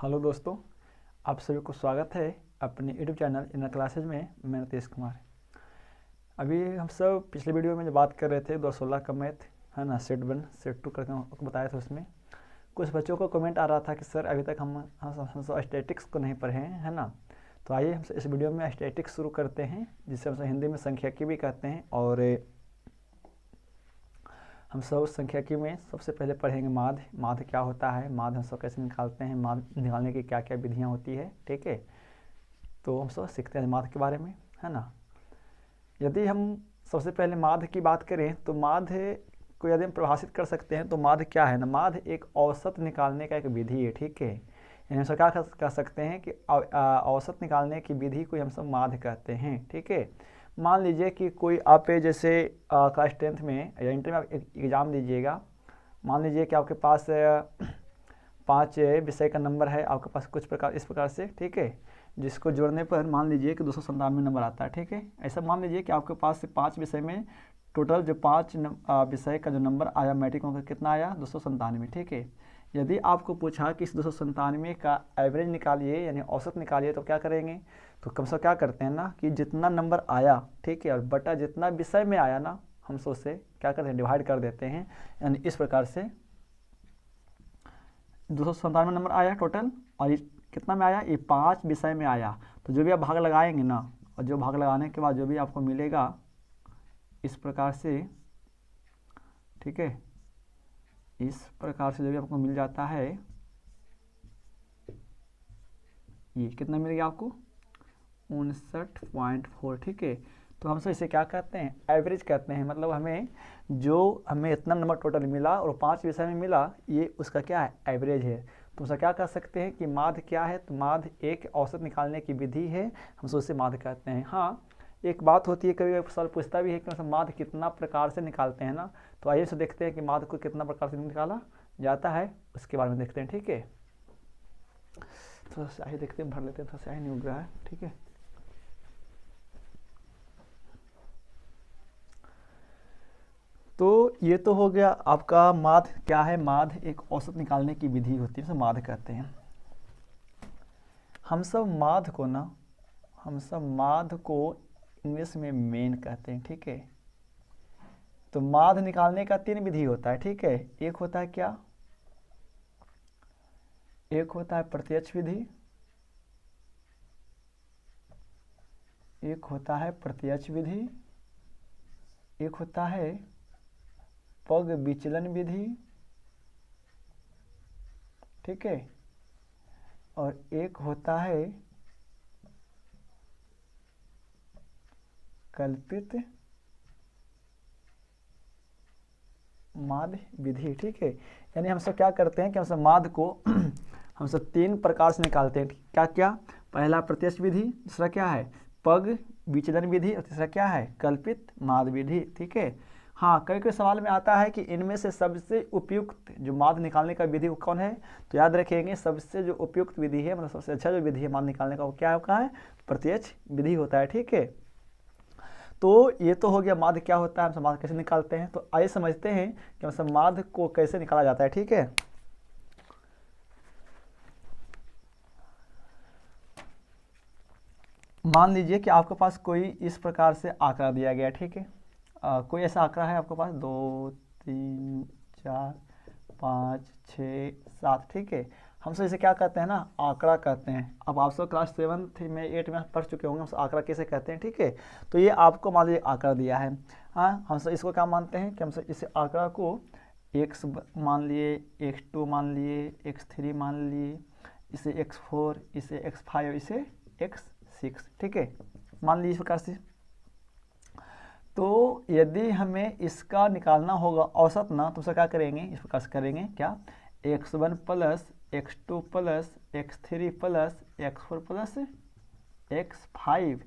Hello दोस्तों, आप सभी को स्वागत है अपने यूट्यूब चैनल इनर क्लासेज में। मैं नीतीश कुमार। अभी हम सब पिछले वीडियो में जो बात कर रहे थे 2016 का मैथ है ना, सेट 1 सेट 2 करके आपको बताया था। उसमें कुछ बच्चों को कमेंट आ रहा था कि सर अभी तक हम सब स्टैटिक्स को नहीं पढ़े हैं, है ना। तो आइए हम इस वीडियो में स्टैटिक्स शुरू करते हैं, जिसे हम हिंदी में संख्यिकी भी कहते हैं। और हम सब संख्यिकी में सबसे पहले पढ़ेंगे माध्य। माध्य क्या होता है, माध्य हम सब कैसे निकालते हैं, माध्य निकालने की क्या क्या विधियाँ होती है, ठीक है। तो हम सब सीखते हैं माध्य के बारे में, है ना। यदि हम सबसे पहले माध्य की बात करें तो माध्य को यदि हम परिभाषित कर सकते हैं तो माध्य क्या है ना, माध्य एक औसत निकालने का एक विधि है, ठीक है। यानी हम सब क्या कह सकते हैं कि औसत निकालने की विधि को हम सब माध्य कहते हैं, ठीक है। मान लीजिए कि कोई आप जैसे क्लास 10th में या इंटर में आप एग्ज़ाम दीजिएगा। मान लीजिए कि आपके पास 5 विषय का नंबर है आपके पास कुछ प्रकार इस प्रकार से, ठीक है। जिसको जोड़ने पर मान लीजिए कि 297 नंबर आता है, ठीक है। ऐसा मान लीजिए कि आपके पास से 5 विषय में टोटल जो 5 विषय का जो नंबर आया मैट्रिक में कितना आया, 297, ठीक है। यदि आपको पूछा कि इस 297 का एवरेज निकालिए यानी औसत निकालिए, तो क्या करेंगे, तो कम से कम क्या करते हैं ना कि जितना नंबर आया, ठीक है, और बटा जितना विषय में आया ना, हम सो से क्या करते हैं, डिवाइड कर देते हैं। यानी इस प्रकार से 297 नंबर आया टोटल, और ये कितना में आया, ये 5 विषय में आया। तो जो भी आप भाग लगाएंगे ना, और जो भाग लगाने के बाद जो भी आपको मिलेगा इस प्रकार से, ठीक है, इस प्रकार से जो भी आपको मिल जाता है, ये कितना मिल गया आपको 59.4, ठीक है। तो हम सब इसे क्या कहते हैं, एवरेज कहते हैं। मतलब हमें इतना नंबर टोटल मिला और 5 विषय में मिला, ये उसका क्या है, एवरेज है। तो उसका क्या कह सकते हैं कि माध्य क्या है, तो माध्य एक औसत निकालने की विधि है, हम सब उसे माध्य कहते हैं। हाँ, एक बात होती है, कभी सवाल पूछता भी है कि मतलब माध्य कितना प्रकार से निकालते हैं ना। तो आइए से देखते हैं कि माध्य को कितना प्रकार से निकाला जाता है, उसके बारे में देखते हैं, ठीक है। थोड़ा स्याही देखते हैं, भर लेते हैं, थोड़ा स्याही नहीं उग रहा है, ठीक है। तो ये तो हो गया आपका माध्य क्या है। माध्य एक औसत निकालने की विधि होती है, माध्य कहते हैं। हम सब माध्य को इंग्लिश में मेन कहते हैं, ठीक है। तो माध्य निकालने का 3 विधि होता है, ठीक है। एक होता है क्या, एक होता है प्रत्यक्ष विधि, एक होता है प्रत्यक्ष विधि, एक होता है पग विचलन विधि, ठीक है, और एक होता है कल्पित माध्य विधि, ठीक है। यानी हम सब क्या करते हैं कि हम सब माध्य को हम सब 3 प्रकार से निकालते हैं, क्या क्या। पहला प्रत्यक्ष विधि, दूसरा क्या है पग विचलन विधि, और तीसरा क्या है कल्पित माध्य विधि, ठीक है। हाँ, कई कई सवाल में आता है कि इनमें से सबसे उपयुक्त जो माध्य निकालने का विधि वो कौन है। तो याद रखेंगे, सबसे जो उपयुक्त विधि है, मतलब सबसे अच्छा जो विधि है माध्य निकालने का, वो क्या है, प्रत्यक्ष विधि होता है, ठीक है। तो ये तो हो गया माध्य क्या होता है, हम माध्य कैसे निकालते हैं। तो आइए समझते हैं कि मतलब माध्य को कैसे निकाला जाता है, ठीक है। मान लीजिए कि आपके पास कोई इस प्रकार से आंकड़ा दिया गया, ठीक है। कोई ऐसा आंकड़ा है आपके पास 2 3 4 5 6 7, ठीक है। हम सब इसे क्या कहते हैं ना, आंकड़ा कहते हैं। अब आप सब क्लास 7 में 8 में पढ़ चुके होंगे हम सब आंकड़ा कैसे कहते हैं, ठीक है। तो ये आपको मान लीजिए आंकड़ा दिया है। हाँ, हम सब इसको क्या मानते हैं कि हम सब इस आंकड़ा को x मान लिए, x2 मान लिए, x3 मान लिए, इसे x4, इसे x5, इसे x6, ठीक है, मान लीजिए इस प्रकार से। तो यदि हमें इसका निकालना होगा औसत ना, तो उसका क्या करेंगे, इस प्रकार से करेंगे क्या, x1 plus x2 plus x3 plus x4 plus x5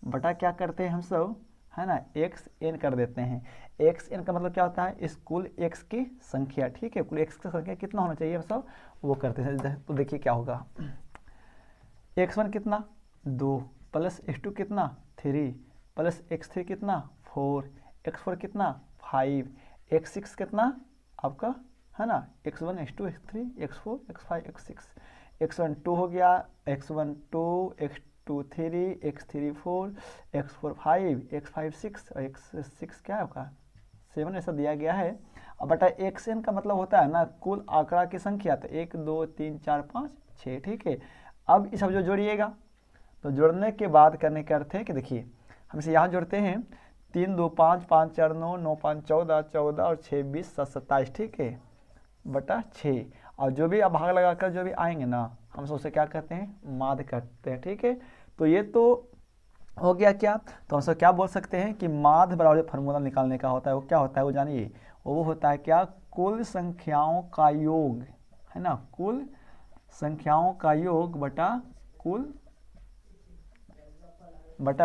बटा क्या करते हैं हम सब, है ना, xn कर देते हैं। xn का मतलब क्या होता है, इस कुल x की संख्या, ठीक है। कुल x की संख्या कितना होना चाहिए हम सब वो करते हैं। तो देखिए क्या होगा, x1 कितना 2 प्लस x2 कितना 3 प्लस x3 कितना 4, x4 कितना 5, x6 कितना आपका, है ना, x1 x2 x3 x4 x5 x6, x1 2 हो गया, x1 2, x2 3, x3 4, x4 5, x5 6 और x6 क्या है आपका 7 ऐसा दिया गया है। अब बटा xn का मतलब होता है ना कुल आंकड़ा की संख्या, तो 1 2 3 4 5 6, ठीक है। अब इस सब जो जोड़िएगा, तो जोड़ने के बाद करने का अर्थ है कि देखिए हम इसे यहाँ जोड़ते हैं, 3 2 5 5 4 9 9 5 14 14 और 6 20 7 27, ठीक है, बटा 6। और जो भी अब भाग लगाकर जो भी आएंगे ना हम सबसे क्या कहते हैं, माध्य करते हैं, ठीक है। तो ये तो हो गया क्या, तो हम सब क्या बोल सकते हैं कि माध्य बराबर जो फार्मूला निकालने का होता है वो क्या होता है, वो जानिए, वो होता है क्या, कुल संख्याओं का योग, है ना, कुल संख्याओं का योग बटा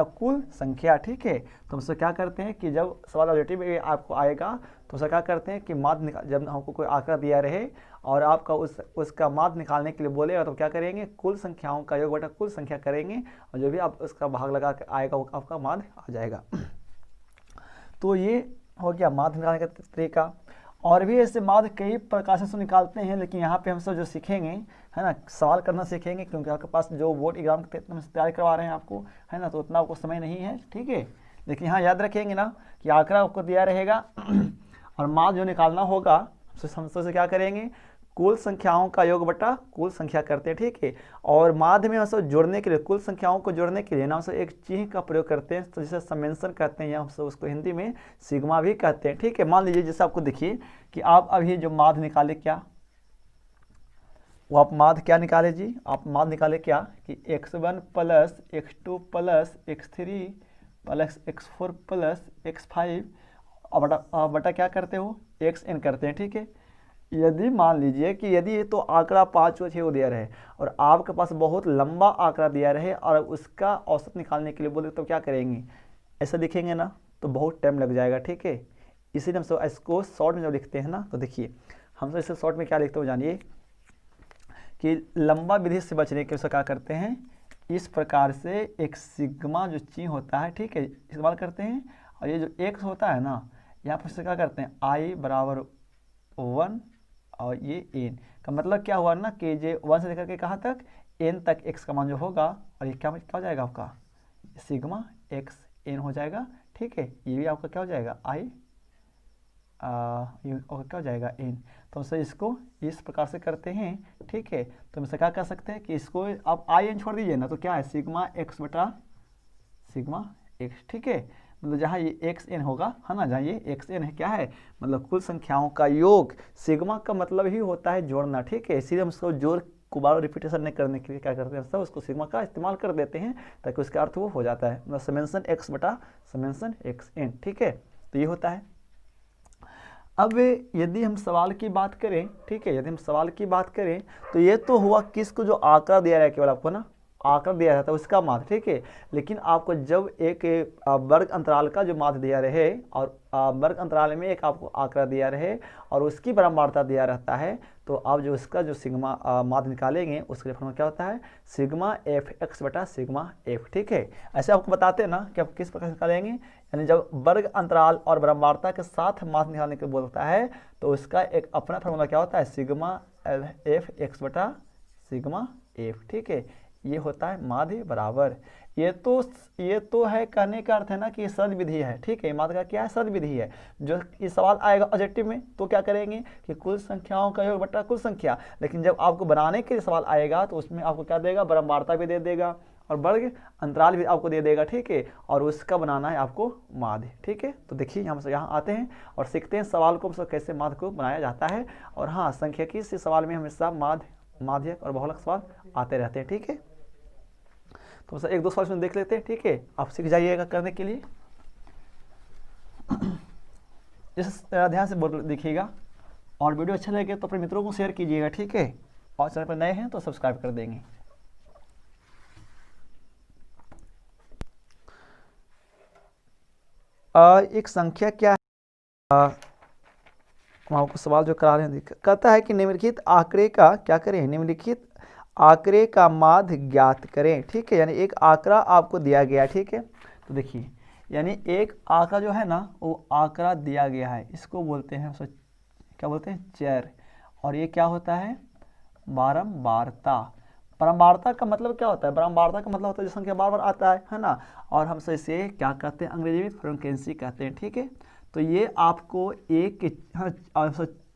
कुल संख्या, ठीक है। तो हम सब क्या करते हैं कि जब सवाल ऑब्जेक्टिव आपको आएगा तो उसका क्या करते हैं कि माध्य निकाल, जब हमको कोई आंकड़ा दिया रहे और आपका उसका माध्य निकालने के लिए बोलेगा तो क्या करेंगे, कुल संख्याओं का योग बटा कुल संख्या करेंगे और जो भी आप उसका भाग लगा कर आएगा वो आपका माध्य आ जाएगा। तो ये हो गया माध्य निकालने का तरीका। और भी ऐसे माध्य कई प्रकार से निकालते हैं, लेकिन यहाँ पे हम सब जो सीखेंगे, है ना, सवाल करना सीखेंगे, क्योंकि आपके पास जो बोर्ड एग्जाम तैयारी करवा रहे हैं आपको, है ना, तो उतना आपको समय नहीं है, ठीक है। लेकिन यहाँ याद रखेंगे ना कि आंकड़ा आपको दिया रहेगा और माध्य जो निकालना होगा हम सबसे क्या करेंगे, कुल संख्याओं का योग बटा कुल संख्या करते हैं, ठीक है। और माध्य में हम सब जोड़ने के लिए, कुल संख्याओं को जोड़ने के लिए ना हम सब एक चिन्ह का प्रयोग करते हैं, तो जिसे समेंशन कहते हैं, या हम सब उसको हिंदी में सिग्मा भी कहते हैं, ठीक है। मान लीजिए जैसे आपको देखिए कि आप अभी जो माध्य निकाले, क्या वो आप माध्य क्या निकाले जी, आप माध्य निकाले क्या कि x1 plus x2 plus x3 plus x4 plus x5 और बटा क्या करते हो, xn करते हैं, ठीक है। यदि मान लीजिए कि यदि ये तो आंकड़ा 5 व 6 को दिया रहे और आपके पास बहुत लंबा आंकड़ा दिया रहे और उसका औसत निकालने के लिए बोले तो क्या करेंगे, ऐसा लिखेंगे ना तो बहुत टाइम लग जाएगा, ठीक है। इसीलिए हम सब इसको शॉर्ट में जब लिखते हैं ना, तो देखिए हम सब इसे शॉर्ट में क्या लिखते हो जानिए कि लंबा विधि से बचने के लिए क्या करते हैं, इस प्रकार से एक सिग्मा जो चिन्ह होता है, ठीक है, इस्तेमाल करते हैं। और ये जो x होता है ना, यहाँ पर से क्या करते हैं, i बराबर 1 और ये n का मतलब क्या हुआ ना कि जे 1 से लेकर के कहाँ तक, n तक x का मान जो होगा, और ये क्या हो जाएगा आपका सिग्मा x n हो जाएगा, ठीक है। ये भी आपका क्या हो जाएगा i ये क्या हो जाएगा n। तो हमसे इसको इस प्रकार से करते हैं, ठीक है। तो हमसे क्या कर सकते हैं कि इसको आप i n छोड़ दीजिए ना, तो क्या है सिग्मा x बटा सिग्मा x, ठीक है। मतलब जहाँ ये एक्स एन होगा, है ना, जहाँ ये एक्स एन है क्या है, मतलब कुल संख्याओं का योग। सिग्मा का मतलब ही होता है जोड़ना, ठीक है। इसीलिए हम उसको जोड़ को बार रिपीटेशन नहीं करने के लिए क्या करते हैं, सब उसको सिग्मा का इस्तेमाल कर देते हैं ताकि उसका अर्थ वो हो जाता है, मतलब समेंशन एक्स बटा समेंशन एक्स एन, ठीक है। तो ये होता है। अब यदि हम सवाल की बात करें, ठीक है, यदि हम सवाल की बात करें तो ये तो हुआ किसको जो आंकड़ा दिया है, केवल आपको ना आंकड़ा दिया जाता है उसका माध्य, ठीक है। लेकिन आपको जब एक वर्ग अंतराल का जो माध्य दिया रहे और वर्ग अंतराल में एक आपको आंकड़ा दिया रहे और उसकी बारंबारता दिया रहता है, तो आप जो उसका जो सिग्मा माध्य निकालेंगे उसके लिए फॉर्मूला क्या होता है, सिग्मा एफ एक्स बटा सिग्मा एफ, ठीक है। ऐसे आपको बताते हैं ना कि आप किस प्रकार से निकालेंगे, यानी जब वर्ग अंतराल और बारंबारता के साथ माध्य निकालने के बोलता है तो उसका एक अपना फॉर्मूला क्या होता है, सिग्मा एफ एक्स बटा सिग्मा एफ, ठीक है। ये होता है माध्य बराबर। ये तो है, कहने का अर्थ है ना कि ये सद विधि है, ठीक है। माध्य का क्या है, सद विधि है। जो ये सवाल आएगा ऑब्जेक्टिव में तो क्या करेंगे कि कुल संख्याओं का योग बटा कुल संख्या, लेकिन जब आपको बनाने के लिए सवाल आएगा तो उसमें आपको क्या देगा, बारंबारता भी दे देगा और वर्ग अंतराल भी आपको दे देगा, ठीक है। और उसका बनाना है आपको माध्य, ठीक है। तो देखिए हम सब यहाँ आते हैं और सीखते हैं सवाल को कैसे माध्य को बनाया जाता है। और हाँ, सांख्यिकी से सवाल में हमेशा माध्य और बहुलक सवाल आते रहते हैं, ठीक है। तो सर एक दो सवाल इसमें देख लेते हैं, ठीक है, आप सीख जाइएगा करने के लिए। इस ध्यान से देखिएगा और वीडियो अच्छा लगे तो अपने मित्रों को शेयर कीजिएगा, ठीक है। और चैनल पर नए हैं तो सब्सक्राइब कर देंगे। एक संख्या क्या है, हम आपको सवाल जो करा रहे हैं कहता है कि निम्नलिखित आंकड़े का क्या करें, निम्नलिखित आंकड़े का माध्य ज्ञात करें, ठीक है। यानी एक आंकड़ा आपको दिया गया, ठीक है। तो देखिए यानी एक आंकड़ा जो है ना वो आंकड़ा दिया गया है, इसको बोलते हैं क्या बोलते हैं, चर। और ये क्या होता है, बारंबारता। बारंबारता का मतलब क्या होता है? बारंबारता का मतलब होता है जो संख्या बार बार आता है ना, और हम इसे क्या कहते हैं अंग्रेजी में? फ्रीक्वेंसी कहते हैं, ठीक है। तो ये आपको एक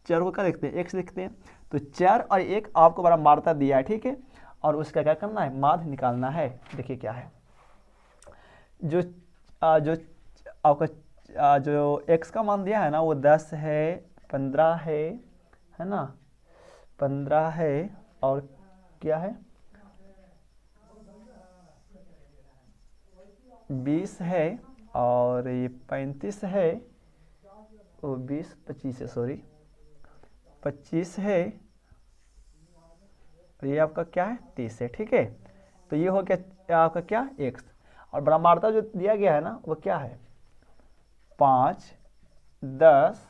चर को क्या लिखते हैं? एक्स लिखते हैं। तो चर और एक आपको बारंबारता दिया है, ठीक है, और उसका क्या करना है? माध्य निकालना है। देखिए क्या है, जो जो आपका जो x का मान दिया है ना वो 10 है, 15 है ना, 15 है, और क्या है 20 है, और ये 35 है, वो 20 25 है, सॉरी 25 है, और ये आपका क्या है 30 है, ठीक है। तो ये हो गया आपका क्या x, और बारंबारता जो दिया गया है ना वो क्या है 5, 10,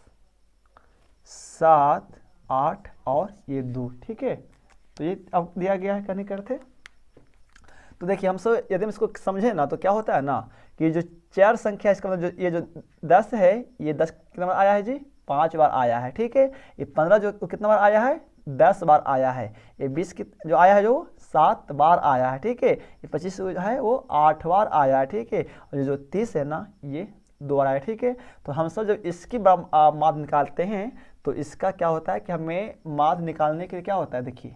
7, 8 और ये 2, ठीक है। तो ये अब दिया गया है, करने करते। तो देखिए हम सब यदि हम इसको समझे ना तो क्या होता है ना कि जो चार संख्या इसका मतलब जो ये जो 10 है, ये 10 कितना बार आया है जी? 5 बार आया है, ठीक है। ये 15 जो कितना बार आया है? 10 बार आया है। ये 20 जो आया है जो 7 बार आया है, ठीक है। ये 25 जो है वो 8 बार आया है, ठीक है। और जो 30 है ना ये 2 बार आया है, ठीक है। तो हम सब जब इसकी माध्य निकालते हैं तो इसका क्या होता है कि हमें माध्य निकालने के लिए क्या होता है, देखिए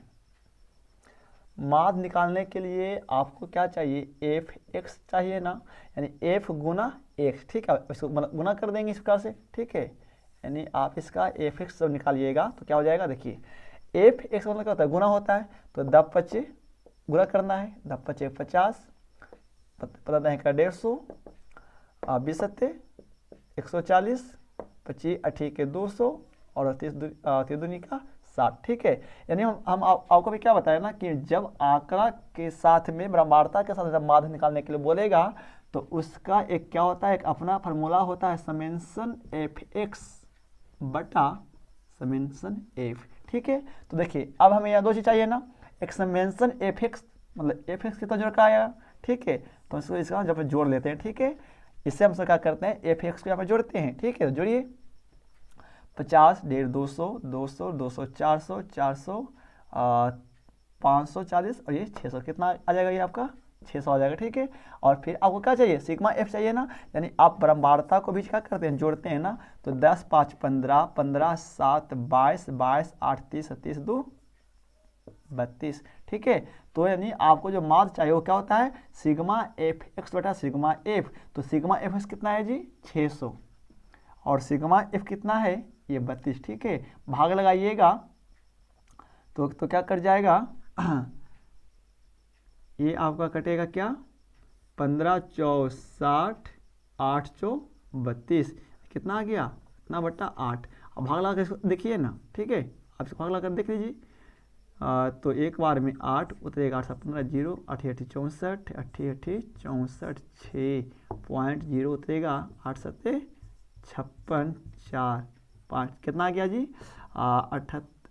माध्य निकालने के लिए आपको क्या चाहिए? एफ एक्स चाहिए ना, यानी एफ गुना एक्स, ठीक है। इसको गुना कर देंगे इस प्रकार से, ठीक है। यानी आप इसका एफ एक्स जब निकालिएगा तो क्या हो जाएगा? देखिए एफ एक्स मतलब क्या होता है? गुना होता है। तो 10 25 गुना करना है, 10 25 50, 15 का 150, 20 सत्ते 140, 25 80 के 200, और 30 दूनी का 60, ठीक है। यानी हम आपको भी क्या बताया ना कि जब आंकड़ा के साथ में बारंबारता के साथ जब माध्य निकालने के लिए बोलेगा तो उसका एक क्या होता है? एक अपना फार्मूला होता है, समेंशन एफ एक्स बटा समेंशन एफ, ठीक है। तो देखिए अब हमें यहाँ दो चीज चाहिए ना, एक समेंशन एफ एक्स मतलब एफ एक्स कितना जोड़ का आएगा, ठीक है। तो इसको इसका जब जोड़ लेते हैं, ठीक है। इससे हम क्या करते हैं? एफ एक्स को यहाँ पर जोड़ते हैं, ठीक है। जोड़िए 50, 150, 200, 200, 200, 400, 400, 540 और ये 600, कितना आ जाएगा? ये आपका 600 आ जाएगा, ठीक है। और फिर आपको क्या चाहिए? सिग्मा एफ चाहिए ना, यानी आप बारंबारता को भी क्या करते हैं? जोड़ते हैं ना। तो 10 5 15, 15 7 22, 22 8 30, 30 2 32, ठीक है। तो यानी आपको जो माध्य चाहिए वो क्या होता है? सिग्मा एफ एक्स बटा सिग्मा एफ। तो सिग्मा एफ एक्स कितना है जी? 600, और सिग्मा एफ कितना है? ये 32, ठीक है। भाग लगाइएगा तो क्या कट जाएगा? ये आपका कटेगा क्या? 15 चौ 60, 8 चौ 32, कितना आ गया? इतना बट्टा 8। अब भाग लगा कर देखिए ना, ठीक है। आप इसको भाग लगा कर देख लीजिए। तो एक बार में 8 उतरेगा, 8 7 15 0, 8 8 64, 8 8 64, 6.0 उतरेगा, 8 7 56 4 5, कितना आ गया जी?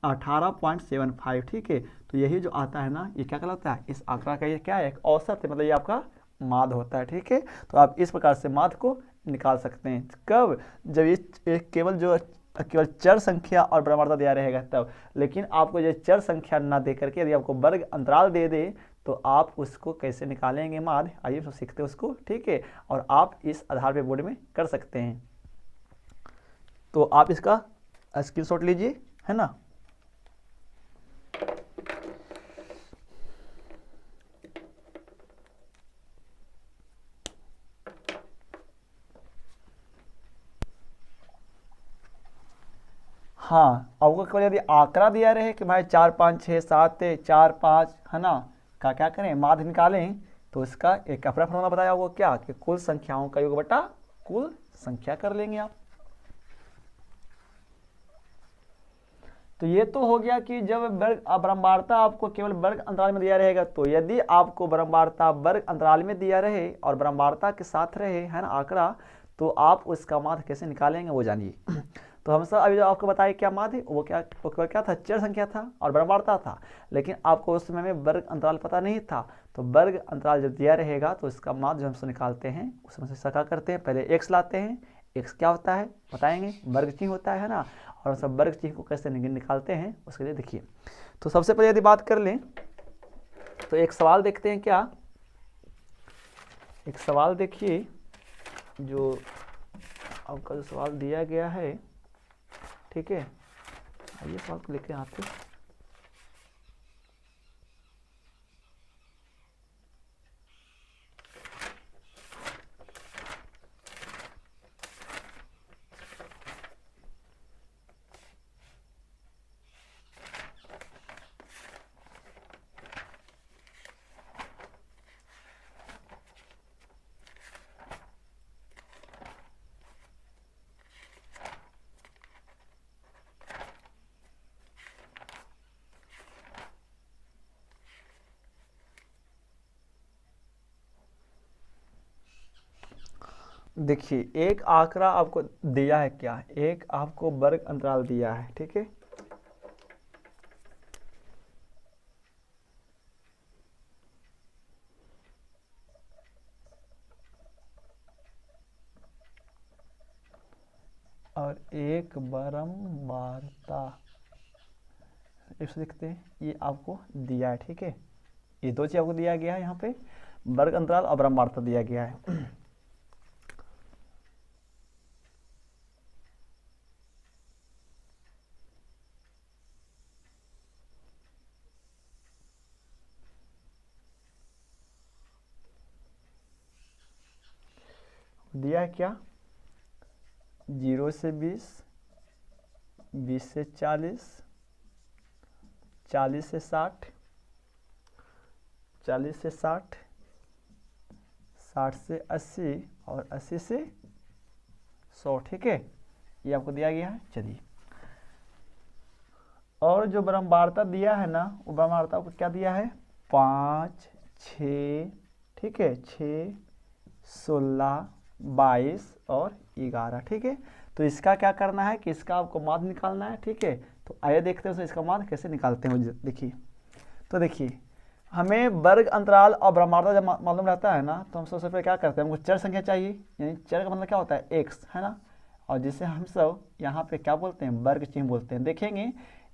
18.75, ठीक है। तो यही जो आता है ना ये क्या कहलाता है? इस आंकड़ा का ये क्या है? एक औसत है, मतलब ये आपका माध्य होता है, ठीक है। तो आप इस प्रकार से माध्य को निकाल सकते हैं। कब? जब ये केवल चर संख्या और बारंबारता दिया रहेगा तब। लेकिन आपको ये चर संख्या ना दे करके यदि आपको वर्ग अंतराल दे दे तो आप उसको कैसे निकालेंगे माध्य, आइए तो सीखते हैं उसको, ठीक है। और आप इस आधार पे बोर्ड में कर सकते हैं। तो आप इसका स्क्रीनशॉट लीजिए, है ना। हाँ, आपको केवल यदि आंकड़ा दिया रहे कि भाई 4 5 6 7 4 5 है ना, का क्या करें? माध्य निकालें, तो इसका एक अपना फॉर्मूला बताया वो क्या कि कुल संख्याओं का योग बटा कुल संख्या कर लेंगे आप। तो ये तो हो गया कि जब वर्ग बारंबारता आपको केवल वर्ग अंतराल में दिया रहेगा। तो यदि आपको बारंबारता वर्ग अंतराल में दिया रहे और बारंबारता के साथ रहे, है ना, आंकड़ा, तो आप उसका माध्य कैसे निकालेंगे वो जानिए। तो हम सब अभी जो आपको बताए क्या माध्य, वो क्या था? चर संख्या था और बारंबारता था। लेकिन आपको उस समय में वर्ग अंतराल पता नहीं था। तो वर्ग अंतराल जब दिया रहेगा तो इसका माध्य जो हम निकालते हैं उसमें से क्या करते हैं? पहले एक्स लाते हैं। एक्स क्या होता है बताएंगे? वर्ग चिन्ह होता है ना। और सब वर्ग चिन्ह को कैसे निकालते हैं उसके लिए देखिए। तो सबसे पहले यदि बात कर लें तो एक सवाल देखते हैं क्या, एक सवाल देखिए जो आपका जो सवाल दिया गया है, ठीक है। आइए सवाल को लेके आते हैं। देखिए एक आंकड़ा आपको दिया है क्या, एक आपको वर्ग अंतराल दिया है, ठीक है। और एक बारंबारता, इसे लिखते हैं, ये आपको दिया है, ठीक है। ये दो चीज आपको दिया गया है, यहाँ पे वर्ग अंतराल और बारंबारता दिया गया है। दिया है क्या, 0 से 20, 20 से 40, 40 से 60, 40 से 60, 60 से 80 और 80 से 100, ठीक है। ये आपको दिया गया है। चलिए, और जो बारंबारता दिया है ना, वो बारंबारता को क्या दिया है, 5, 6, ठीक है, 6, 16, 22 और 11, ठीक है। तो इसका क्या करना है कि इसका आपको मान निकालना है, ठीक है। तो आइए देखते हैं इसका मान कैसे निकालते हैं। देखिए, तो देखिए हमें वर्ग अंतराल और बारंबारता जब मालूम रहता है ना, तो हम सबसे पहले क्या करते हैं, हमको चर संख्या चाहिए, यानी चर का मतलब क्या होता है, x, है ना। और जिसे हम सब यहाँ पे क्या बोलते हैं, वर्ग चिन्ह बोलते हैं। देखेंगे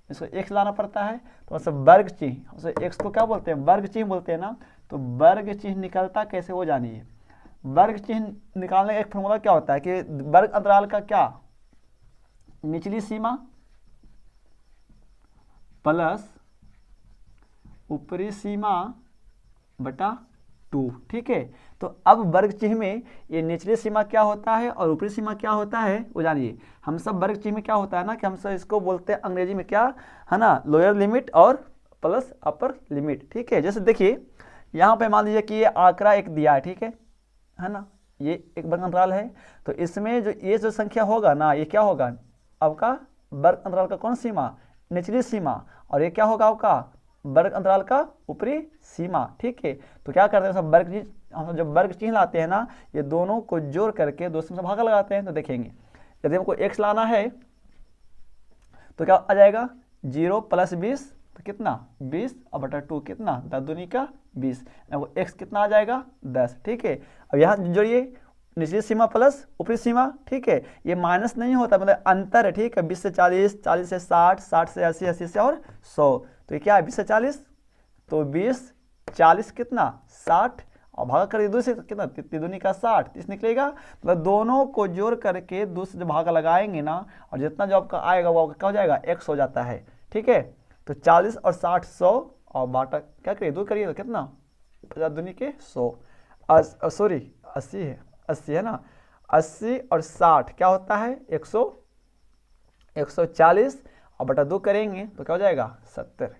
इसको x लाना पड़ता है, तो मतलब वर्ग चिन्ह, उसे x को क्या बोलते हैं, वर्ग चिन्ह बोलते हैं ना। तो वर्ग चिन्ह निकलता कैसे, वो जानिए। वर्ग चिन्ह निकालने का एक फॉर्मूला क्या होता है कि वर्ग अंतराल का क्या, निचली सीमा प्लस ऊपरी सीमा बटा 2, ठीक है। तो अब वर्ग चिन्ह में ये निचली सीमा क्या होता है और ऊपरी सीमा क्या होता है, वो जानिए। हम सब वर्ग चिन्ह में क्या होता है ना कि हम सब इसको बोलते हैं अंग्रेजी में क्या, है ना, लोअर लिमिट और प्लस अपर लिमिट, ठीक है। जैसे देखिए यहाँ पे मान लीजिए कि ये आंकड़ा एक दिया है, ठीक है ना, ये एक वर्ग अंतराल है। तो इसमें जो ये जो संख्या होगा ना, ये क्या होगा, आपका वर्ग अंतराल का कौन सीमा, निचली सीमा, और ये क्या होगा आपका वर्ग अंतराल का ऊपरी सीमा, ठीक है। तो क्या करते हैं सब वर्ग चिन्ह, हम जब वर्ग चिन्ह लाते हैं ना, ये दोनों को जोड़ करके दो से भागा लगाते हैं। तो देखेंगे यदि हमको x लाना है तो क्या आ जाएगा, 0 + 20 तो कितना, 20 और बटा 2 कितना, 10 दूनी का 20, वो x कितना आ जाएगा, 10, ठीक है। अब यहाँ जोड़िए निचली सीमा प्लस ऊपरी सीमा, ठीक है। ये माइनस नहीं होता, मतलब अंतर है, ठीक है। 20 से 40, 40 से 60, 60 से 80, 80 से और 100, तो ये क्या है, 20 से 40, तो 20, 40 कितना, 60, और भागा करिए 2 से कितना, 3 दूनी का 60, 30 निकलेगा। मतलब दोनों को जोड़ करके 2 से जब भागा लगाएंगे ना, और जितना जो आपका आएगा वो आपका क्या हो जाएगा, x हो जाता है, ठीक है। तो 40 और 60 100, और बाटा क्या करिए, 2 करिए तो कितना, 50 दूनी के 100, सॉरी 80 है, 80 है ना, 80 और 60 क्या होता है, 140, और बटा 2 करेंगे तो क्या हो जाएगा, 70,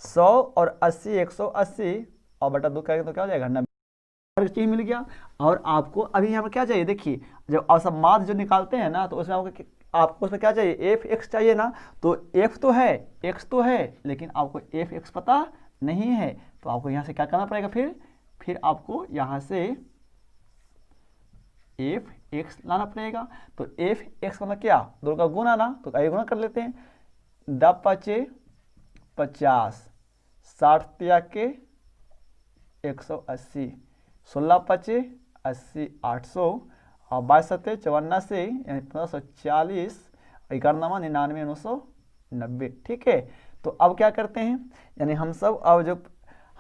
100 और 80, 180 और बटा 2 करेंगे तो क्या हो जाएगा, 90। चीज मिल गया। और आपको अभी यहाँ पर क्या चाहिए, देखिए जब आप माध्य जो निकालते हैं ना, तो उसमें आपको उसमें क्या चाहिए, एफ एक्स चाहिए ना। तो एफ तो है, एक्स तो है, लेकिन आपको एफ एक्स पता नहीं है। तो आपको यहाँ से क्या करना पड़ेगा, फिर आपको यहाँ से एफ एक्स लाना पड़ेगा। तो एफ एक्स का मतलब क्या, दोनों का गुना ना, तो आइए गुना कर लेते हैं। 10 × 5 = 50, 60 × 3 = 180, 16 × 5 = 80, 800, और 22 × 7 = 54 से यानी 1540, 11 99 990, ठीक है। तो अब क्या करते हैं, यानी हम सब अब जो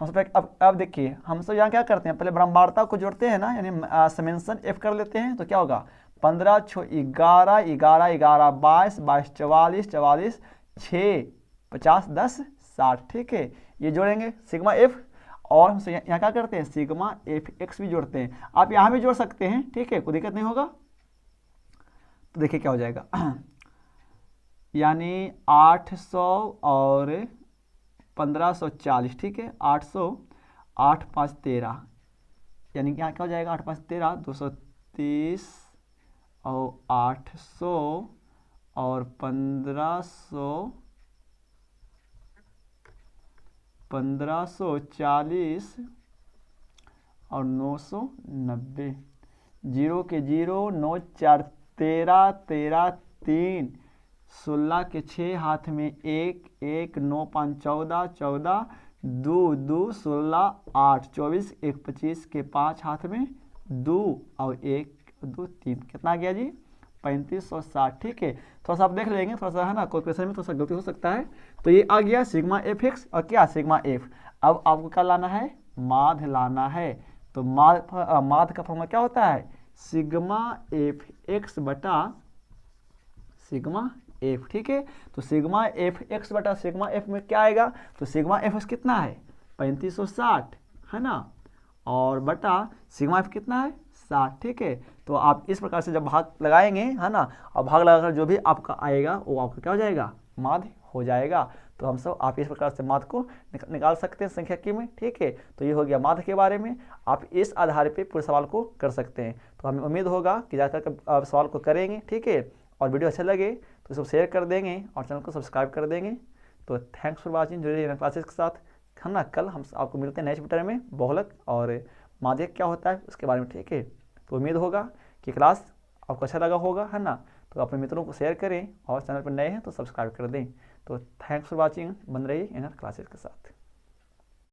हम सब अब देखिए, हम सब यहाँ क्या करते हैं, पहले ब्रह्मांडता को जोड़ते हैं ना, यानी समेंशन एफ कर लेते हैं, तो क्या होगा 15 6 11 11 11 22 22 44 44 6 50 10 60, ठीक है। ये जोड़ेंगे सिग्मा एफ, और हम यहाँ क्या करते हैं सिग्मा एफ एक्स भी जोड़ते हैं। आप यहाँ भी जोड़ सकते हैं, ठीक है, कोई दिक्कत नहीं होगा। तो देखिए क्या हो जाएगा यानी 800 और 1540, ठीक है, 800 8 5 13, यानी यहाँ क्या हो जाएगा 8 5 13 230 और 800 और 1540 और 990, 0 के 0 9 4 13 13 3 16 के 6 हाथ में 1 1 9 5 14 14 2 2 16 8 24 1 25 के 5 हाथ में 2 और 1 2 3, कितना आ गया जी 3560, ठीक है। थोड़ा सा आप देख लेंगे, थोड़ा सा है ना कैलकुलेशन में थोड़ा सा गलती हो सकता है। तो ये आ गया सिग्मा एफ एक्स और क्या सिग्मा एफ। अब आपको क्या लाना है, माध्य लाना है। तो माध्य का फॉर्मूला क्या होता है, सिग्मा एफ एक्स बटा सिग्मा एफ, ठीक है। तो सिग्मा एफ एक्स बटा सिग्मा एफ में क्या आएगा, तो सिग्मा एफ एक्स कितना है 3560, है ना, और बटा सिग्मा एफ कितना है 60, ठीक है। तो आप इस प्रकार से जब भाग लगाएंगे, है ना, और भाग लगाकर जो भी आपका आएगा वो आपका क्या हो जाएगा, माध्य हो जाएगा। तो हम सब आप इस प्रकार से माध्य को निकाल सकते हैं संख्याकी में, ठीक है। तो ये हो गया माध्य के बारे में। आप इस आधार पे पूरे सवाल को कर सकते हैं। तो हमें उम्मीद होगा कि जाकर आप सवाल को करेंगे, ठीक है। और वीडियो अच्छा लगे तो इसको शेयर कर देंगे और चैनल को सब्सक्राइब कर देंगे। तो थैंक्स फॉर वॉचिंग, जुड़े रहिए क्लासेस के साथ, है ना। कल हम आपको मिलते हैं नेक्स्ट वीडियो में बहुलक और माध्य क्या होता है उसके बारे में, ठीक है। तो उम्मीद होगा कि क्लास आपको अच्छा लगा होगा, है ना। तो अपने मित्रों को शेयर करें और चैनल पर नए हैं तो सब्सक्राइब कर दें। तो थैंक्स फॉर वॉचिंग, बन रहिए इन क्लासेस के साथ।